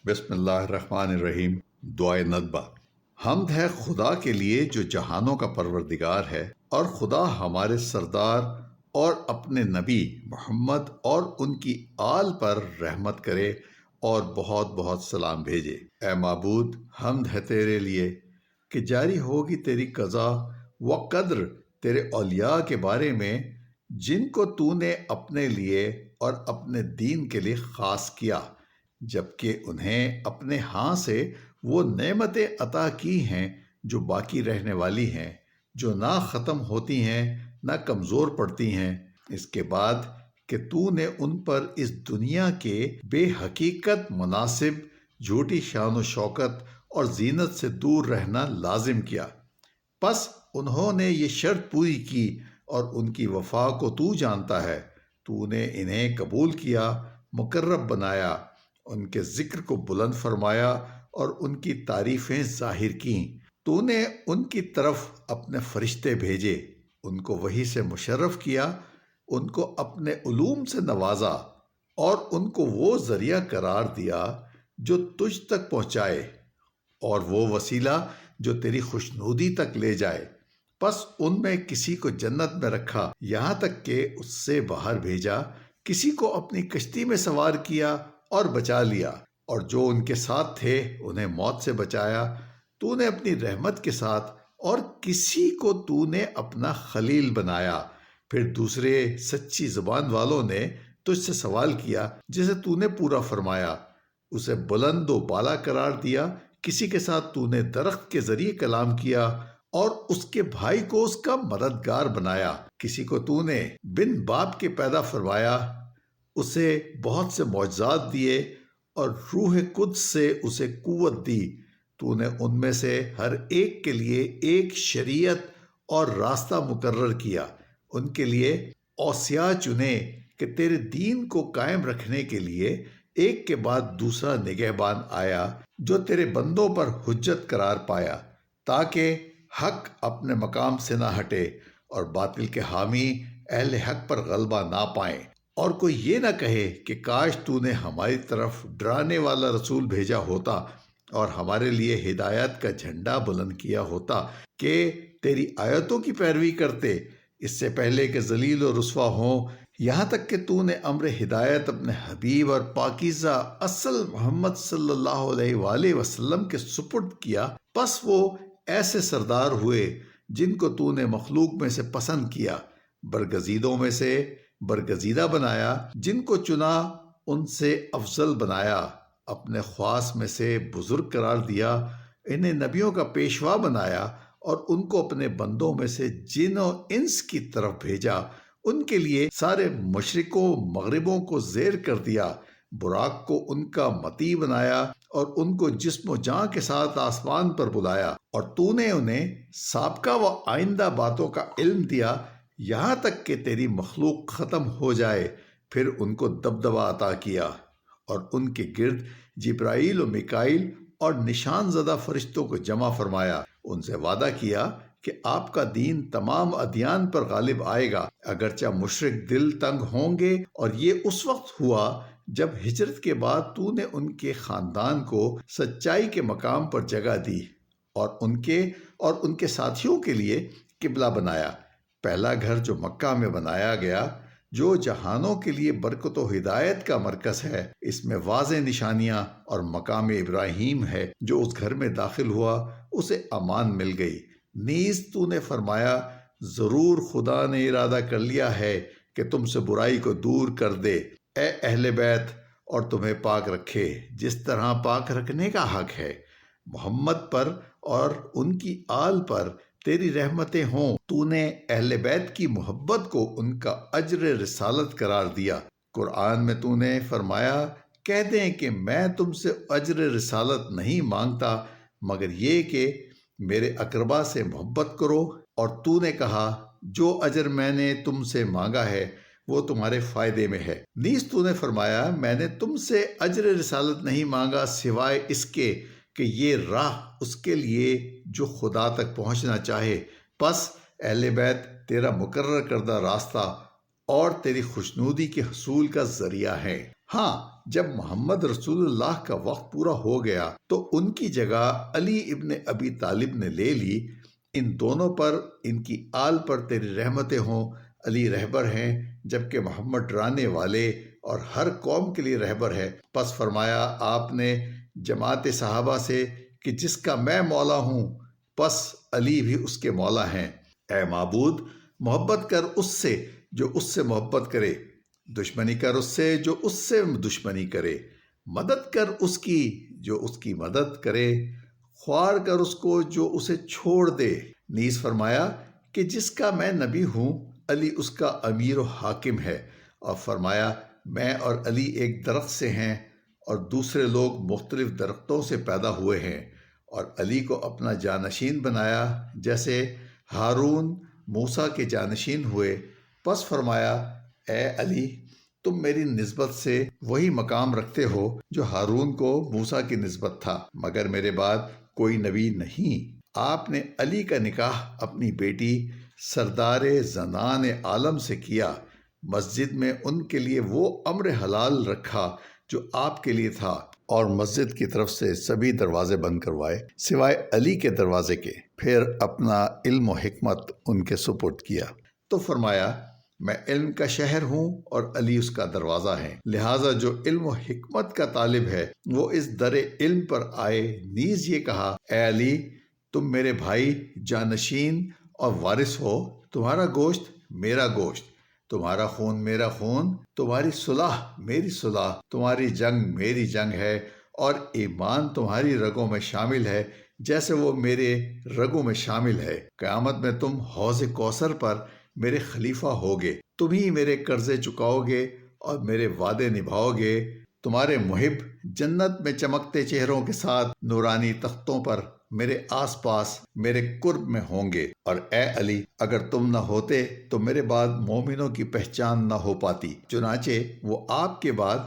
بسم اللہ الرحمن الرحیم۔ دعائے ندبہ۔ حمد ہے خدا کے لیے جو جہانوں کا پروردگار ہے، اور خدا ہمارے سردار اور اپنے نبی محمد اور ان کی آل پر رحمت کرے اور بہت بہت سلام بھیجے۔ اے معبود، حمد ہے تیرے لیے کہ جاری ہوگی تیری قضا و قدر تیرے اولیاء کے بارے میں، جن کو تو نے اپنے لیے اور اپنے دین کے لیے خاص کیا، جبکہ انہیں اپنے ہاں سے وہ نعمتیں عطا کی ہیں جو باقی رہنے والی ہیں، جو نہ ختم ہوتی ہیں نہ کمزور پڑتی ہیں، اس کے بعد کہ تو نے ان پر اس دنیا کے بے حقیقت مناسب جھوٹی شان و شوکت اور زینت سے دور رہنا لازم کیا۔ پس انہوں نے یہ شرط پوری کی اور ان کی وفا کو تو جانتا ہے۔ تو نے انہیں قبول کیا، مقرب بنایا، ان کے ذکر کو بلند فرمایا اور ان کی تعریفیں ظاہر کیں۔ تو نے ان کی طرف اپنے فرشتے بھیجے، ان کو وحی سے مشرف کیا، ان کو اپنے علوم سے نوازا اور ان کو وہ ذریعہ قرار دیا جو تجھ تک پہنچائے، اور وہ وسیلہ جو تیری خوشنودی تک لے جائے۔ پس ان میں کسی کو جنت میں رکھا، یہاں تک کہ اس سے باہر بھیجا، کسی کو اپنی کشتی میں سوار کیا اور بچا لیا، اور جو ان کے ساتھ تھے انہیں موت سے بچایا۔ تو نے اپنی رحمت کے ساتھ اور کسی کو تو نے اپنا خلیل بنایا۔ پھر دوسرے سچی زبان والوں نے تجھ سے سوال کیا، جسے تو نے پورا فرمایا، اسے بلند و بالا قرار دیا۔ کسی کے ساتھ تو نے درخت کے ذریعے کلام کیا اور اس کے بھائی کو اس کا مددگار بنایا۔ کسی کو تو نے بن باپ کے پیدا فرمایا، اسے بہت سے معجزات دیے اور روح قدس سے اسے قوت دی۔ تو نے ان میں سے ہر ایک کے لیے ایک شریعت اور راستہ مقرر کیا، ان کے لیے اوصیاء چنے کہ تیرے دین کو قائم رکھنے کے لیے ایک کے بعد دوسرا نگہبان آیا جو تیرے بندوں پر حجت قرار پایا، تاکہ حق اپنے مقام سے نہ ہٹے اور باطل کے حامی اہل حق پر غلبہ نہ پائیں، اور کوئی یہ نہ کہے کہ کاش تو نے ہماری طرف ڈرانے والا رسول بھیجا ہوتا اور ہمارے لیے ہدایت کا جھنڈا بلند کیا ہوتا کہ تیری آیتوں کی پیروی کرتے، اس سے پہلے کہ ذلیل و رسوا ہوں۔ یہاں تک کہ تو نے امر ہدایت اپنے حبیب اور پاکیزہ اصل محمد صلی اللہ علیہ وآلہ وسلم کے سپرد کیا، پس وہ ایسے سردار ہوئے جن کو تو نے مخلوق میں سے پسند کیا، برگزیدوں میں سے برگزیدہ بنایا، جن کو چنا ان سے افضل بنایا، اپنے خواص میں سے بزرگ قرار دیا، انہیں نبیوں کا پیشوا بنایا اور ان کو اپنے بندوں میں سے جن و انس کی طرف بھیجا۔ ان کے لیے سارے مشرقوں مغربوں کو زیر کر دیا، براق کو ان کا مطیع بنایا اور ان کو جسم و جاں کے ساتھ آسمان پر بلایا، اور تو نے انہیں سابقہ و آئندہ باتوں کا علم دیا، یہاں تک کہ تیری مخلوق ختم ہو جائے۔ پھر ان کو دبدبہ عطا کیا اور ان کے گرد جبرائیل و میکائیل اور نشان زدہ فرشتوں کو جمع فرمایا۔ ان سے وعدہ کیا کہ آپ کا دین تمام ادیان پر غالب آئے گا، اگرچہ مشرک دل تنگ ہوں گے، اور یہ اس وقت ہوا جب ہجرت کے بعد تو نے ان کے خاندان کو سچائی کے مقام پر جگہ دی اور ان کے ساتھیوں کے لیے قبلہ بنایا۔ پہلا گھر جو مکہ میں بنایا گیا، جو جہانوں کے لیے برکت و ہدایت کا مرکز ہے، اس میں واضح نشانیاں اور مقام ابراہیم ہے۔ جو اس گھر میں داخل ہوا اسے امان مل گئی۔ نیز تو نے فرمایا، ضرور خدا نے ارادہ کر لیا ہے کہ تم سے برائی کو دور کر دے، اے اہل بیت، اور تمہیں پاک رکھے جس طرح پاک رکھنے کا حق ہے۔ محمد پر اور ان کی آل پر تیری رحمتیں ہوں۔ تو نے اہل بیت کی محبت کو ان کا اجر رسالت قرار دیا۔ قرآن میں تو نے فرمایا، کہہ دیں کہ میں تم سے اجر رسالت نہیں مانگتا مگر یہ کہ میرے اقربا سے محبت کرو، اور تو نے کہا، جو اجر میں نے تم سے مانگا ہے وہ تمہارے فائدے میں ہے۔ نیز تو نے فرمایا، میں نے تم سے اجر رسالت نہیں مانگا سوائے اس کے کہ یہ راہ اس کے لیے جو خدا تک پہنچنا چاہے۔ پس اہل بیت تیرا مقرر کردہ راستہ اور تیری خوشنودی کے حصول کا ذریعہ ہیں۔ ہاں، جب محمد رسول اللہ کا وقت پورا ہو گیا تو ان کی جگہ علی ابن ابی طالب نے لے لی۔ ان دونوں پر، ان کی آل پر تیری رحمتیں ہوں۔ علی رہبر ہیں جبکہ محمد ڈرانے والے اور ہر قوم کے لیے رہبر ہے۔ پس فرمایا آپ نے جماعت صحابہ سے کہ جس کا میں مولا ہوں، پس علی بھی اس کے مولا ہیں۔ اے معبود، محبت کر اس سے جو اس سے محبت کرے، دشمنی کر اس سے جو اس سے دشمنی کرے، مدد کر اس کی جو اس کی مدد کرے، خوار کر اس کو جو اسے چھوڑ دے۔ نیز فرمایا کہ جس کا میں نبی ہوں، علی اس کا امیر و حاکم ہے، اور فرمایا میں اور علی ایک درخت سے ہیں اور دوسرے لوگ مختلف درختوں سے پیدا ہوئے ہیں، اور علی کو اپنا جانشین بنایا جیسے ہارون موسیٰ کے جانشین ہوئے۔ پس فرمایا اے علی، تم میری نسبت سے وہی مقام رکھتے ہو جو ہارون کو موسیٰ کی نسبت تھا، مگر میرے بعد کوئی نبی نہیں۔ آپ نے علی کا نکاح اپنی بیٹی سردار زنان عالم سے کیا۔ مسجد میں ان کے لیے وہ امر حلال رکھا جو آپ کے لیے تھا، اور مسجد کی طرف سے سبھی دروازے بند کروائے سوائے علی کے دروازے کے۔ پھر اپنا علم و حکمت ان کے سپرد کیا، تو فرمایا میں علم کا شہر ہوں اور علی اس کا دروازہ ہے، لہٰذا جو علم و حکمت کا طالب ہے وہ اس در علم پر آئے۔ نیز یہ کہا اے علی، تم میرے بھائی، جانشین اور وارث ہو، تمہارا گوشت میرا گوشت، تمہارا خون میرا خون، تمہاری صلح میری صلح، تمہاری جنگ میری جنگ ہے، اور ایمان تمہاری رگوں میں شامل ہے جیسے وہ میرے رگوں میں شامل ہے۔ قیامت میں تم حوض کوثر پر میرے خلیفہ ہوگے، تم ہی میرے قرضے چکاؤ گے اور میرے وعدے نبھاؤ گے۔ تمہارے محب جنت میں چمکتے چہروں کے ساتھ نورانی تختوں پر میرے آس پاس میرے قرب میں ہوں گے۔ اور اے علی، اگر تم نہ ہوتے تو میرے بعد مومنوں کی پہچان نہ ہو پاتی۔ چنانچہ وہ آپ کے بعد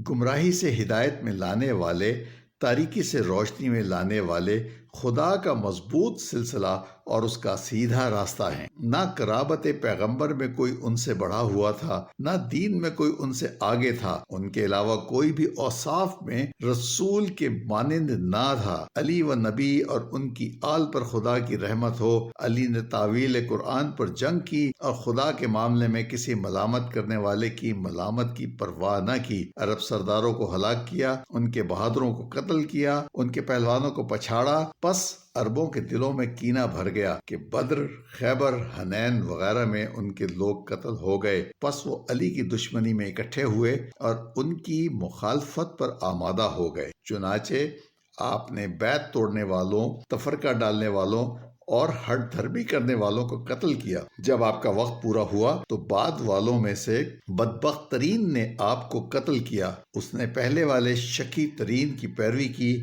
گمراہی سے ہدایت میں لانے والے، تاریکی سے روشنی میں لانے والے خدا کا مضبوط سلسلہ اور اس کا سیدھا راستہ ہیں۔ نہ قرابت پیغمبر میں کوئی ان سے بڑھا ہوا تھا، نہ دین میں کوئی ان سے آگے تھا، ان کے علاوہ کوئی بھی اوصاف میں رسول کے مانند نہ تھا۔ علی و نبی اور ان کی آل پر خدا کی رحمت ہو۔ علی نے تعویل قرآن پر جنگ کی اور خدا کے معاملے میں کسی ملامت کرنے والے کی ملامت کی پرواہ نہ کی۔ عرب سرداروں کو ہلاک کیا، ان کے بہادروں کو قتل کیا، ان کے پہلوانوں کو پچھاڑا۔ پس عربوں کے دلوں میں کینہ بھر گیا کہ بدر، خیبر، حنین وغیرہ میں ان کے لوگ قتل ہو گئے۔ پس وہ علی کی دشمنی میں اکٹھے ہوئے اور ان کی مخالفت پر آمادہ ہو گئے۔ چنانچہ آپ نے بیعت توڑنے والوں، تفرقہ ڈالنے والوں اور ہٹ دھرمی کرنے والوں کو قتل کیا۔ جب آپ کا وقت پورا ہوا تو بعد والوں میں سے بدبخت ترین نے آپ کو قتل کیا۔ اس نے پہلے والے شقی ترین کی پیروی کی۔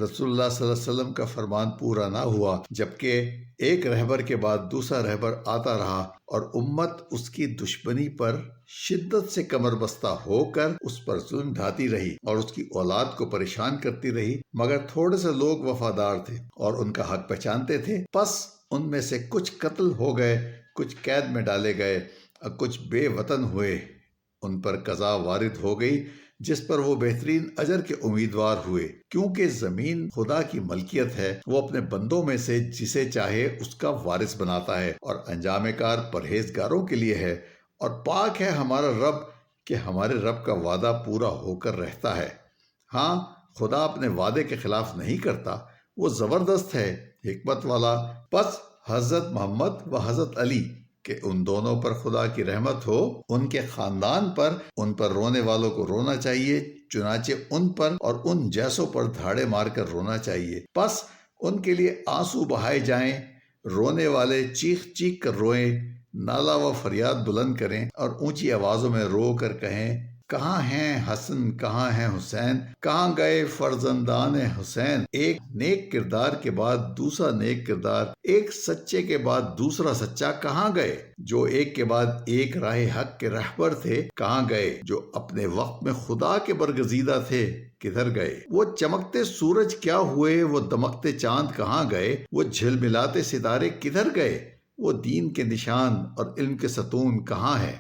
رسول اللہ صلی اللہ علیہ وسلم کا فرمان پورا نہ ہوا جبکہ ایک رہبر کے بعد دوسرا رہبر آتا رہا، اور امت اس کی دشمنی پر شدت سے کمر بستہ ہو کر اس پر ظلم ڈھاتی رہی اور اس کی اولاد کو پریشان کرتی رہی، مگر تھوڑے سے لوگ وفادار تھے اور ان کا حق پہچانتے تھے۔ پس ان میں سے کچھ قتل ہو گئے، کچھ قید میں ڈالے گئے اور کچھ بے وطن ہوئے۔ ان پر قضا وارد ہو گئی جس پر وہ بہترین اجر کے امیدوار ہوئے، کیونکہ زمین خدا کی ملکیت ہے، وہ اپنے بندوں میں سے جسے چاہے اس کا وارث بناتا ہے، اور انجام کار پرہیزگاروں کے لیے ہے۔ اور پاک ہے ہمارا رب کہ ہمارے رب کا وعدہ پورا ہو کر رہتا ہے۔ ہاں، خدا اپنے وعدے کے خلاف نہیں کرتا، وہ زبردست ہے، حکمت والا۔ پس حضرت محمد و حضرت علی کہ ان دونوں پر خدا کی رحمت ہو، ان کے خاندان پر، ان پر رونے والوں کو رونا چاہیے، چنانچہ ان پر اور ان جیسوں پر دھاڑے مار کر رونا چاہیے۔ پس ان کے لیے آنسو بہائے جائیں، رونے والے چیخ چیخ کر روئیں، نالہ و فریاد بلند کریں اور اونچی آوازوں میں رو کر کہیں کہاں ہیں حسن، کہاں ہیں حسین، کہاں گئے فرزندان حسین۔ ایک نیک کردار کے بعد دوسرا نیک کردار، ایک سچے کے بعد دوسرا سچا کہاں گئے؟ جو ایک کے بعد ایک راہ حق کے رہبر تھے کہاں گئے؟ جو اپنے وقت میں خدا کے برگزیدہ تھے کدھر گئے؟ وہ چمکتے سورج کیا ہوئے؟ وہ دمکتے چاند کہاں گئے؟ وہ جھلملاتے ستارے کدھر گئے؟ وہ دین کے نشان اور علم کے ستون کہاں ہیں؟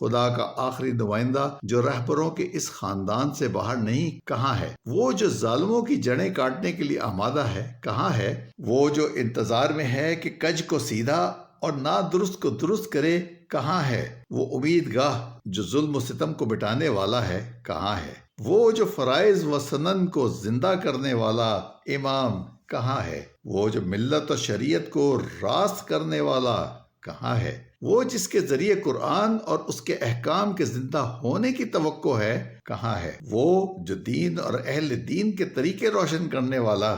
خدا کا آخری نمائندہ جو رہبروں کے اس خاندان سے باہر نہیں کہاں ہے؟ وہ جو ظالموں کی جڑیں کاٹنے کے لیے آمادہ ہے کہاں ہے؟ وہ جو انتظار میں ہے کہ کج کو سیدھا اور نادرست کو درست کرے کہاں ہے؟ وہ امید گاہ جو ظلم و ستم کو مٹانے والا ہے کہاں ہے؟ وہ جو فرائض و سنن کو زندہ کرنے والا امام کہاں ہے؟ وہ جو ملت و شریعت کو راست کرنے والا کہاں ہے؟ وہ جس کے ذریعے قرآن اور اس کے احکام کے زندہ ہونے کی توقع ہے کہاں ہے؟ وہ جو دین اور اہل دین کے طریقے روشن کرنے والا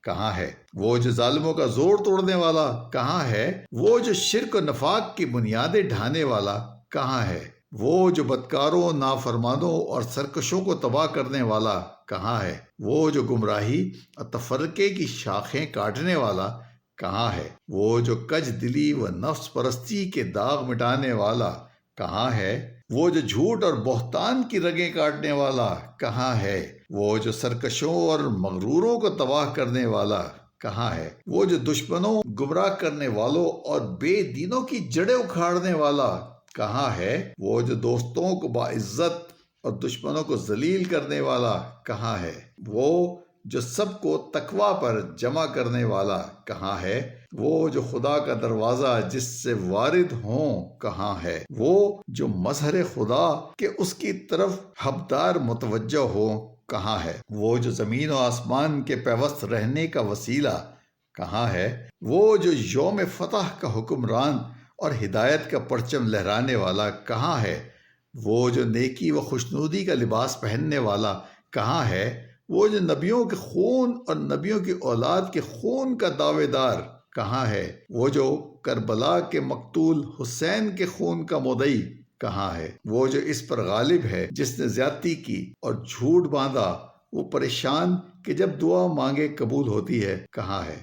کہاں ہے؟ وہ جو ظالموں کا زور توڑنے والا کہاں ہے؟ وہ جو شرک و نفاق کی بنیادیں ڈھانے والا کہاں ہے؟ وہ جو بدکاروں، نافرمانوں اور سرکشوں کو تباہ کرنے والا کہاں ہے؟ وہ جو گمراہی اور تفرقے کی شاخیں کاٹنے والا کہاں ہے؟ وہ جو کج دلی و نفس پرستی کے داغ مٹانے والا کہاں ہے؟ وہ جو جھوٹ اور بہتان کی رگیں کاٹنے والا کہاں ہے؟ وہ جو سرکشوں اور مغروروں کو تباہ کرنے والا کہاں ہے؟ وہ جو دشمنوں، گمراہ کرنے والوں اور بے دینوں کی جڑیں اکھاڑنے والا کہاں ہے؟ وہ جو دوستوں کو باعزت اور دشمنوں کو ذلیل کرنے والا کہاں ہے؟ وہ جو سب کو تقوی پر جمع کرنے والا کہاں ہے؟ وہ جو خدا کا دروازہ جس سے وارد ہوں کہاں ہے؟ وہ جو مظہر خدا کہ اس کی طرف حبدار متوجہ ہو کہاں ہے؟ وہ جو زمین و آسمان کے پیوست رہنے کا وسیلہ کہاں ہے؟ وہ جو یوم فتح کا حکمران اور ہدایت کا پرچم لہرانے والا کہاں ہے؟ وہ جو نیکی و خوشنودی کا لباس پہننے والا کہاں ہے؟ وہ جو نبیوں کے خون اور نبیوں کی اولاد کے خون کا دعوے دار کہاں ہے؟ وہ جو کربلا کے مقتول حسین کے خون کا مدعی کہاں ہے؟ وہ جو اس پر غالب ہے جس نے زیادتی کی اور جھوٹ باندھا، وہ پریشان کہ جب دعا مانگے قبول ہوتی ہے کہاں ہے؟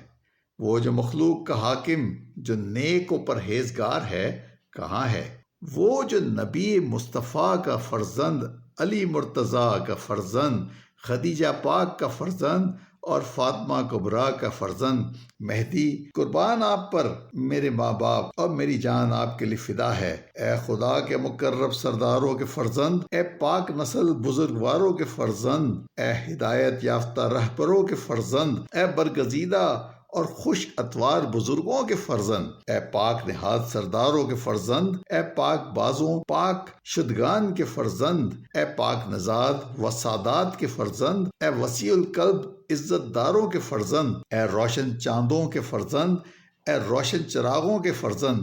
وہ جو مخلوق کا حاکم جو نیک و پرہیزگار ہے کہاں ہے؟ وہ جو نبی مصطفیٰ کا فرزند، علی مرتضیٰ کا فرزند، خدیجہ پاک کا فرزند اور فاطمہ کبریٰ کا فرزند مہدی، قربان آپ پر میرے ماں باپ اور میری جان آپ کے لیے فدا ہے۔ اے خدا کے مقرب سرداروں کے فرزند، اے پاک نسل بزرگواروں کے فرزند، اے ہدایت یافتہ رہبروں کے فرزند، اے برگزیدہ اور خوش اتوار بزرگوں کے فرزند، اے پاک نہاد سرداروں کے فرزند، اے پاک بازوں پاک شدگان کے فرزند، اے پاک نژاد و سادات کے فرزند، اے وسیع القلب عزت داروں کے فرزند، اے روشن چاندوں کے فرزند، اے روشن چراغوں کے فرزند،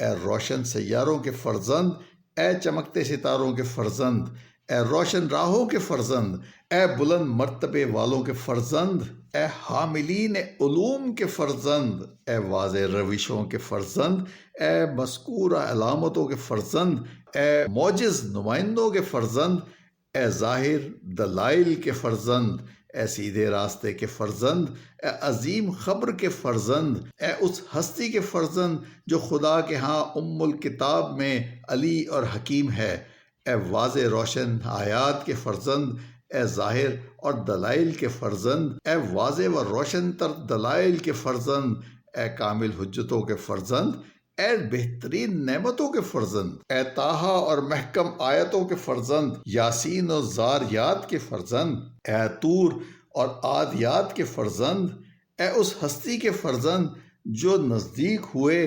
اے روشن سیاروں کے فرزند، اے چمکتے ستاروں کے فرزند، اے روشن راہوں کے فرزند، اے بلند مرتبے والوں کے فرزند، اے حاملین علوم کے فرزند، اے واضح روشوں کے فرزند، اے مذکورہ علامتوں کے فرزند، اے معجز نمائندوں کے فرزند، اے ظاہر دلائل کے فرزند، اے سیدھے راستے کے فرزند، اے عظیم خبر کے فرزند، اے اس ہستی کے فرزند جو خدا کے ہاں ام الکتاب میں علی اور حکیم ہے، اے واضح روشن آیات کے فرزند، اے ظاہر اور دلائل کے فرزند، اے واضح و روشن تر دلائل کے فرزند، اے کامل حجتوں کے فرزند، اے بہترین نعمتوں کے فرزند، اے طٰہٰ اور محکم آیتوں کے فرزند، یاسین و زاریات کے فرزند، اے طور اور عادیات کے فرزند، اے اس ہستی کے فرزند جو نزدیک ہوئے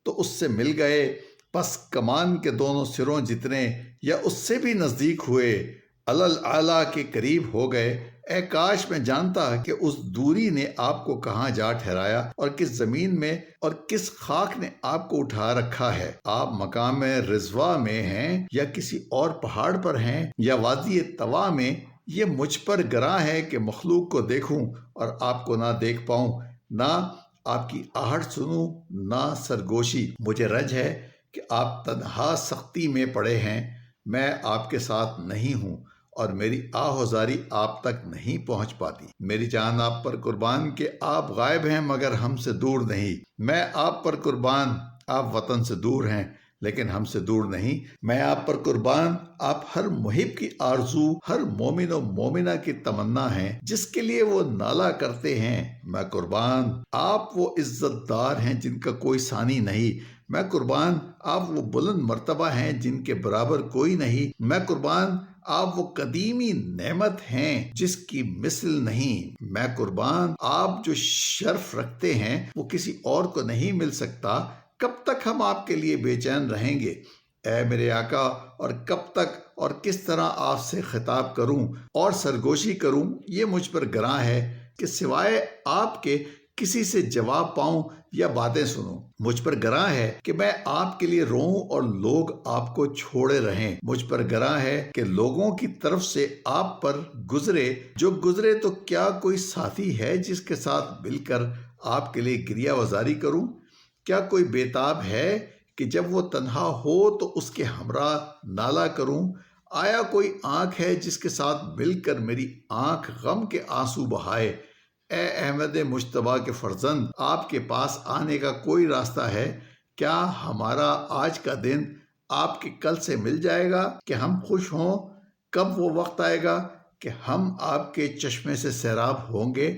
تو اس سے مل گئے، پس کمان کے دونوں سروں جتنے یا اس سے بھی نزدیک ہوئے، اعلیٰ کے قریب ہو گئے۔ اے کاش میں جانتا کہ اس دوری نے آپ کو کہاں جا ٹھہرایا اور کس زمین میں اور کس خاک نے آپ کو اٹھا رکھا ہے۔ آپ مقام رضوا میں ہیں یا کسی اور پہاڑ پر ہیں یا وادی طوا میں، یہ مجھ پر گراں ہے کہ مخلوق کو دیکھوں اور آپ کو نہ دیکھ پاؤں، نہ آپ کی آہٹ سنوں، نہ سرگوشی۔ مجھے رنج ہے کہ آپ تنہا سختی میں پڑے ہیں، میں آپ کے ساتھ نہیں ہوں اور میری آہوزاری آپ تک نہیں پہنچ پاتی۔ میری جان آپ پر قربان کہ آپ غائب ہیں مگر ہم سے دور نہیں۔ میں آپ پر قربان، آپ وطن سے دور ہیں لیکن ہم سے دور نہیں۔ میں آپ پر قربان، آپ ہر محب کی آرزو، ہر مومن و مومنہ کی تمنا ہیں جس کے لیے وہ نالہ کرتے ہیں۔ میں قربان، آپ وہ عزت دار ہیں جن کا کوئی ثانی نہیں، میں قربان آپ وہ بلند مرتبہ ہیں جن کے برابر کوئی نہیں، میں قربان آپ وہ قدیمی نعمت ہیں جس کی مثل نہیں، میں قربان آپ جو شرف رکھتے ہیں وہ کسی اور کو نہیں مل سکتا۔ کب تک ہم آپ کے لیے بے چین رہیں گے اے میرے آقا، اور کب تک اور کس طرح آپ سے خطاب کروں اور سرگوشی کروں؟ یہ مجھ پر گراں ہے کہ سوائے آپ کے کسی سے جواب پاؤں یا باتیں سنوں۔ مجھ پر گراں ہے کہ میں آپ کے لیے روؤں اور لوگ آپ کو چھوڑے رہیں۔ مجھ پر گراں ہے کہ لوگوں کی طرف سے آپ پر گزرے جو گزرے، تو کیا کوئی ساتھی ہے جس کے ساتھ مل کر آپ کے لیے گریہ وزاری کروں؟ کیا کوئی بیتاب ہے کہ جب وہ تنہا ہو تو اس کے ہمراہ نالہ کروں؟ آیا کوئی آنکھ ہے جس کے ساتھ مل کر میری آنکھ غم کے آنسو بہائے؟ اے احمد مجتبیٰ کے فرزند، آپ کے پاس آنے کا کوئی راستہ ہے؟ کیا ہمارا آج کا دن آپ کے کل سے مل جائے گا کہ ہم خوش ہوں؟ کب وہ وقت آئے گا کہ ہم آپ کے چشمے سے سیراب ہوں گے؟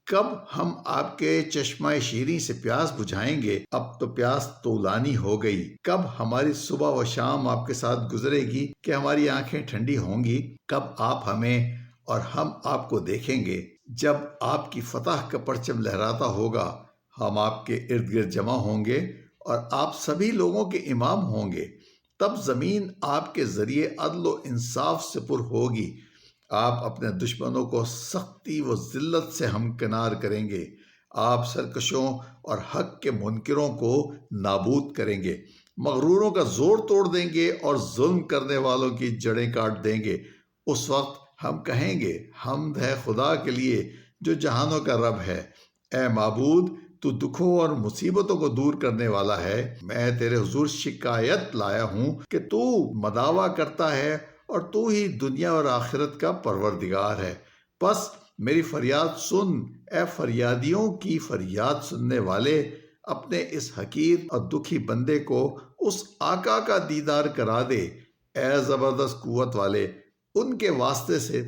کب ہم آپ کے چشمہ شیریں سے پیاس بجھائیں گے؟ اب تو پیاس طولانی ہو گئی۔ کب ہماری صبح و شام آپ کے ساتھ گزرے گی کہ ہماری آنکھیں ٹھنڈی ہوں گی؟ کب آپ ہمیں اور ہم آپ کو دیکھیں گے؟ جب آپ کی فتح کا پرچم لہراتا ہوگا، ہم آپ کے ارد گرد جمع ہوں گے اور آپ سبھی لوگوں کے امام ہوں گے۔ تب زمین آپ کے ذریعے عدل و انصاف سے پر ہوگی۔ آپ اپنے دشمنوں کو سختی و ذلت سے ہمکنار کریں گے۔ آپ سرکشوں اور حق کے منکروں کو نابود کریں گے، مغروروں کا زور توڑ دیں گے اور ظلم کرنے والوں کی جڑیں کاٹ دیں گے۔ اس وقت ہم کہیں گے، حمد ہے خدا کے لیے جو جہانوں کا رب ہے۔ اے معبود، تو دکھوں اور مصیبتوں کو دور کرنے والا ہے۔ میں تیرے حضور شکایت لایا ہوں کہ تو مداوا کرتا ہے اور تو ہی دنیا اور آخرت کا پروردگار ہے۔ پس میری فریاد سن، اے فریادیوں کی فریاد سننے والے، اپنے اس حقیر اور دکھی بندے کو اس آقا کا دیدار کرا دے۔ اے زبردست قوت والے، ان کے واسطے سے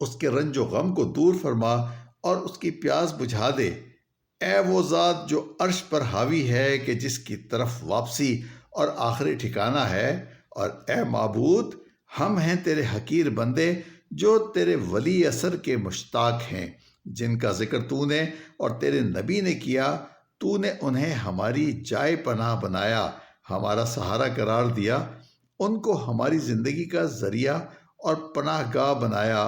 اس کے رنج و غم کو دور فرما اور اس کی پیاس بجھا دے۔ اے وہ ذات جو عرش پر حاوی ہے کہ جس کی طرف واپسی اور آخری ٹھکانہ ہے، اور اے معبود، ہم ہیں تیرے حقیر بندے جو تیرے ولی اثر کے مشتاق ہیں، جن کا ذکر تو نے اور تیرے نبی نے کیا۔ تو نے انہیں ہماری جائے پناہ بنایا، ہمارا سہارا قرار دیا، ان کو ہماری زندگی کا ذریعہ اور پناہ گاہ بنایا،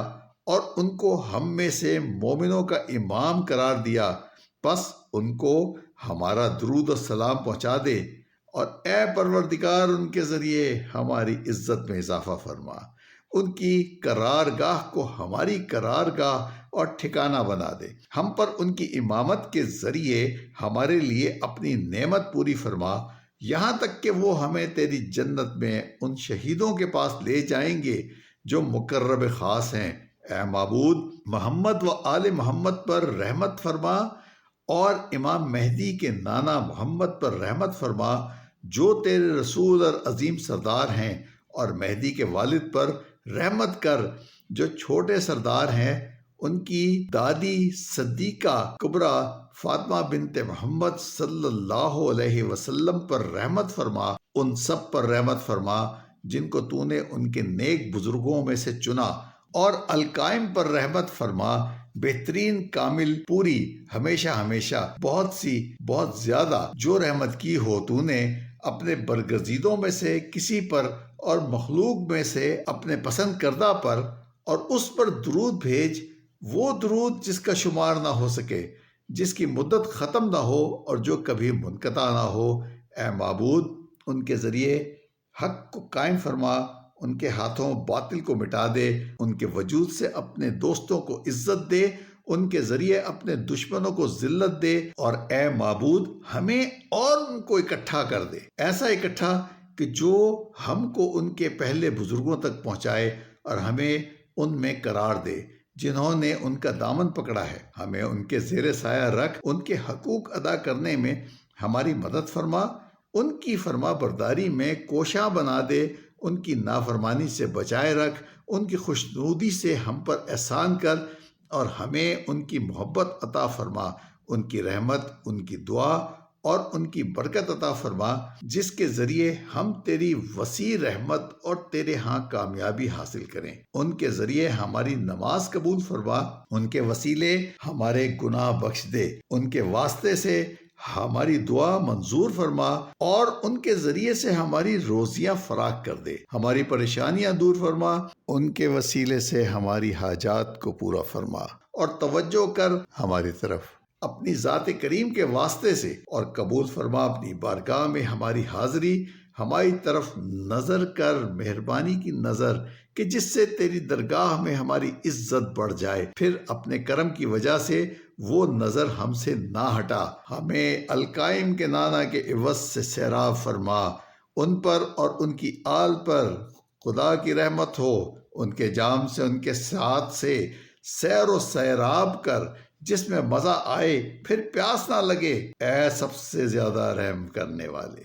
اور ان کو ہم میں سے مومنوں کا امام قرار دیا۔ پس ان کو ہمارا درود و سلام پہنچا دے، اور اے پروردگار، ان کے ذریعے ہماری عزت میں اضافہ فرما، ان کی قرار گاہ کو ہماری قرار گاہ اور ٹھکانہ بنا دے۔ ہم پر ان کی امامت کے ذریعے ہمارے لیے اپنی نعمت پوری فرما، یہاں تک کہ وہ ہمیں تیری جنت میں ان شہیدوں کے پاس لے جائیں گے جو مقرب خاص ہیں۔ اے معبود، محمد و آل محمد پر رحمت فرما، اور امام مہدی کے نانا محمد پر رحمت فرما جو تیرے رسول اور عظیم سردار ہیں، اور مہدی کے والد پر رحمت کر جو چھوٹے سردار ہیں۔ ان کی دادی صدیقہ کبریٰ فاطمہ بنت محمد صلی اللہ علیہ وسلم پر رحمت فرما۔ ان سب پر رحمت فرما جن کو تو نے ان کے نیک بزرگوں میں سے چنا، اور القائم پر رحمت فرما، بہترین کامل پوری ہمیشہ ہمیشہ بہت سی بہت زیادہ جو رحمت کی ہو تو نے اپنے برگزیدوں میں سے کسی پر، اور مخلوق میں سے اپنے پسند کردہ پر، اور اس پر درود بھیج، وہ درود جس کا شمار نہ ہو سکے، جس کی مدت ختم نہ ہو اور جو کبھی منقطع نہ ہو۔ اے معبود، ان کے ذریعے حق کو قائم فرما، ان کے ہاتھوں باطل کو مٹا دے، ان کے وجود سے اپنے دوستوں کو عزت دے، ان کے ذریعے اپنے دشمنوں کو ذلت دے، اور اے معبود، ہمیں اور ان کو اکٹھا کر دے، ایسا اکٹھا کہ جو ہم کو ان کے پہلے بزرگوں تک پہنچائے، اور ہمیں ان میں قرار دے جنہوں نے ان کا دامن پکڑا ہے۔ ہمیں ان کے زیر سایہ رکھ، ان کے حقوق ادا کرنے میں ہماری مدد فرما، ان کی فرما برداری میں کوشاں بنا دے، ان کی نافرمانی سے بچائے رکھ، ان کی خوشنودی سے ہم پر احسان کر، اور ہمیں ان کی محبت عطا فرما۔ ان کی رحمت، ان کی دعا اور ان کی برکت عطا فرما جس کے ذریعے ہم تیری وسیع رحمت اور تیرے ہاں کامیابی حاصل کریں۔ ان کے ذریعے ہماری نماز قبول فرما، ان کے وسیلے ہمارے گناہ بخش دے، ان کے واسطے سے ہماری دعا منظور فرما اور ان کے ذریعے سے ہماری روزیاں فراخ کر دے، ہماری پریشانیاں دور فرما، ان کے وسیلے سے ہماری حاجات کو پورا فرما اور توجہ کر ہماری طرف اپنی ذات کریم کے واسطے سے، اور قبول فرما اپنی بارگاہ میں ہماری حاضری، ہماری طرف نظر کر مہربانی کی نظر کہ جس سے تیری درگاہ میں ہماری عزت بڑھ جائے، پھر اپنے کرم کی وجہ سے وہ نظر ہم سے نہ ہٹا، ہمیں القائم کے نانا کے عوض سے سیراب فرما، ان پر اور ان کی آل پر خدا کی رحمت ہو، ان کے جام سے ان کے ساتھ سے سیر و سیراب کر جس میں مزہ آئے پھر پیاس نہ لگے، اے سب سے زیادہ رحم کرنے والے۔